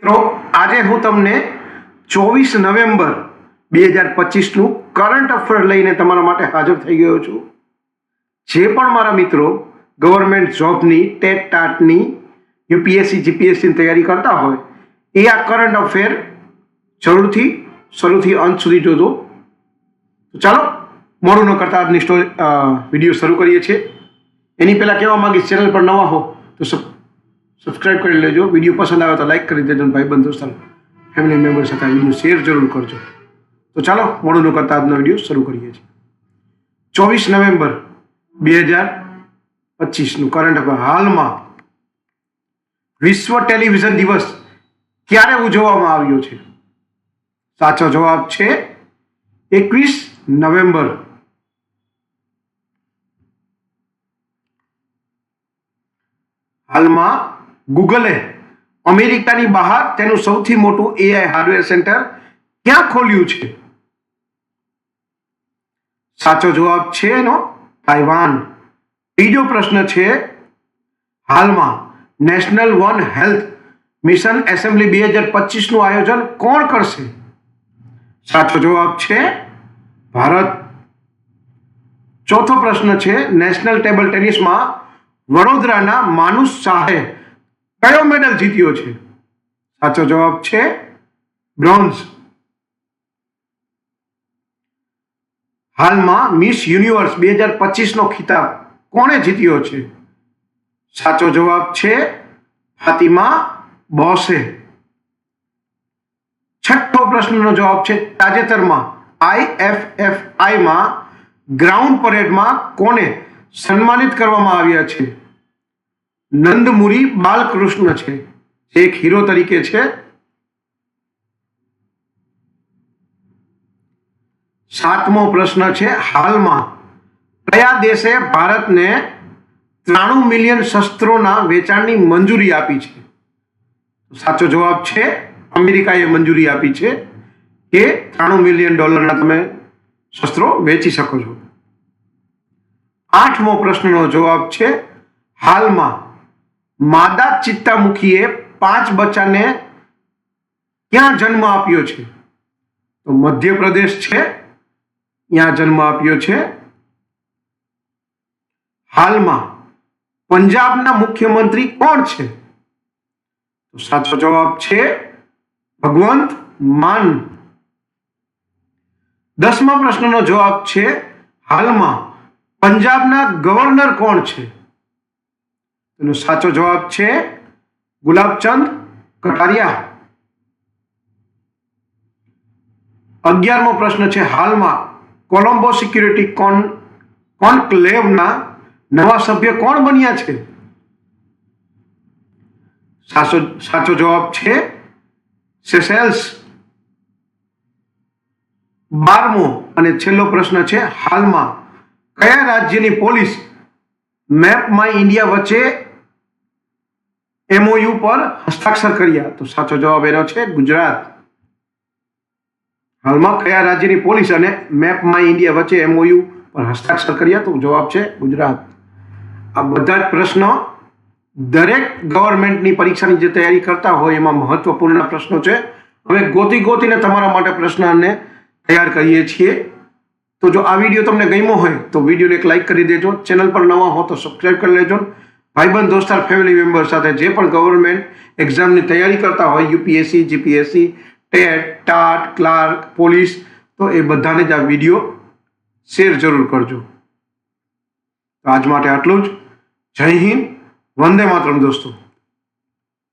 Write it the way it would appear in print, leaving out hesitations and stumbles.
મિત્રો આજે હું તમને 24 નવેમ્બર 2025નું કરંટ અફેર લઈને તમારા માટે હાજર થઈ ગયો છું। જે પણ મારા મિત્રો ગવર્મેન્ટ જોબની ટેટ ટાટની યુપીએસસી જીપીએસસીની તૈયારી કરતા હોય એ આ કરંટ અફેર જરૂરથી શરૂથી અંત સુધી જોજો। તો ચાલો મોડું ન કરતા આજની વિડીયો શરૂ કરીએ છીએ। એની પહેલાં કહેવા માંગીશ, ચેનલ પર નવા હો તો સબસ્ક્રાઇબ કરી લેજો। વિડીયો પસંદ આવે તો લાઇક કરી દેજો, ભાઈબંધ દોસ્તો ફેમિલી મેમ્બર સાથે આ વિડીયો શેર જરૂર કરજો। તો ચાલો મોડું ન કરતા આજનો વિડીયો શરૂ કરીએ છીએ। 24 નવેમ્બર 2025નું કરંટ અફેર। હાલમાં વિશ્વ ટેલિવિઝન દિવસ ક્યારે ઉજવવામાં આવ્યો છે? સાચો જવાબ છે 21 નવેમ્બર। હાલમાં ગૂગલે અમેરિકાની બહાર તેનું સૌથી મોટું એઆઈ હાર્ડવેર સેન્ટર ક્યાં ખોલ્યું છે? સાચો જવાબ છે એનો તાઇવાન। ત્રીજો પ્રશ્ન છે, હાલમાં national one health mission assembly 2025નું આયોજન કોણ કરશે? સાચો જવાબ છે ભારત। ચોથો પ્રશ્ન છે, નેશનલ ટેબલ ટેનિસમાં વડોદરાના માનુષ શાહે કયો મેડલ જીત્યો છે? સાચો જવાબ છે બ્રોન્ઝ। હાલમાં મિસ યુનિવર્સ 2025નો ખિતાબ કોણે જીત્યો છે? સાચો જવાબ છે ફાતિમા બોસે। છઠ્ઠો પ્રશ્નનો જવાબ છે, તાજેતરમાં આઈએફએફઆઈમાં ગ્રાઉન્ડ પરેડમાં કોને સન્માનિત કરવામાં આવ્યા છે? નંદમુરી બાલકૃષ્ણ છે, જે એક હીરો તરીકે છે। સાતમો પ્રશ્ન છે, હાલમાં કયા દેશે ભારતને 93 મિલિયન શસ્ત્રોના વેચાણની મંજૂરી આપી છે? સાચો જવાબ છે અમેરિકાએ મંજૂરી આપી છે કે $93 મિલિયન તમે શસ્ત્રો વેચી શકો છો। આઠમો પ્રશ્નનો જવાબ છે, હાલમાં માદા ચિત્તામુખીએ 5 બચ્ચાને ક્યાં જન્મ આપ્યો છે? તો મધ્યપ્રદેશ છે, ત્યાં જન્મ આપ્યો છે। હાલમાં પંજાબના મુખ્યમંત્રી કોણ છે? તો સાચો જવાબ છે ભગવંત માન। 10મા પ્રશ્નનો જવાબ છે, હાલમાં પંજાબના ગવર્નર કોણ છે? તેનો સાચો જવાબ છે ગુલાબચંદ કટારિયા। 11મો પ્રશ્ન છે, હાલમાં કોલંબો સિક્યુરિટી કોન્ક્લેવના નવા સભ્ય કોણ બન્યા છે? સાચો જવાબ છે સેશેલ્સ। 12મો અને છેલ્લો પ્રશ્ન છે, હાલમાં કયા રાજ્યની પોલીસ મેપ માય ઇન્ડિયા વચ્ચે એમઓયુ પર હસ્તાક્ષર કર્યા? તો સાચો જવાબ એનો છે ગુજરાત। હાલમાં કયા રાજ્યની પોલીસ અને મેપ માય ઇન્ડિયા વચ્ચે એમઓયુ પર હસ્તાક્ષર કર્યા? તો જવાબ છે ગુજરાત। આ બધા જ પ્રશ્નો દરેક ગવર્મેન્ટની પરીક્ષાની જે તૈયારી કરતા હોય એમાં મહત્વપૂર્ણ પ્રશ્નો છે। હવે ગોતીને તમારા માટે પ્રશ્નને તૈયાર કરીએ છીએ। તો જો આ વિડીયો તમને ગમ્યો હોય તો વિડીયોને એક લાઇક કરી દેજો। ચેનલ પર નવા હો તો સબસ્ક્રાઇબ કરી લેજો। ભાઈબંધ દોસ્તાર ફેમિલી મેમ્બર સાથે જે પણ ગવર્મેન્ટ એક્ઝામની તૈયારી કરતા હોય, UPSC GPSC TET TAT clerk police, તો એ બધાને જ આ વિડીયો શેર જરૂર કરજો। તો આજ માટે આટલું જ। જય હિન્દ, વંદે માતરમ દોસ્તો।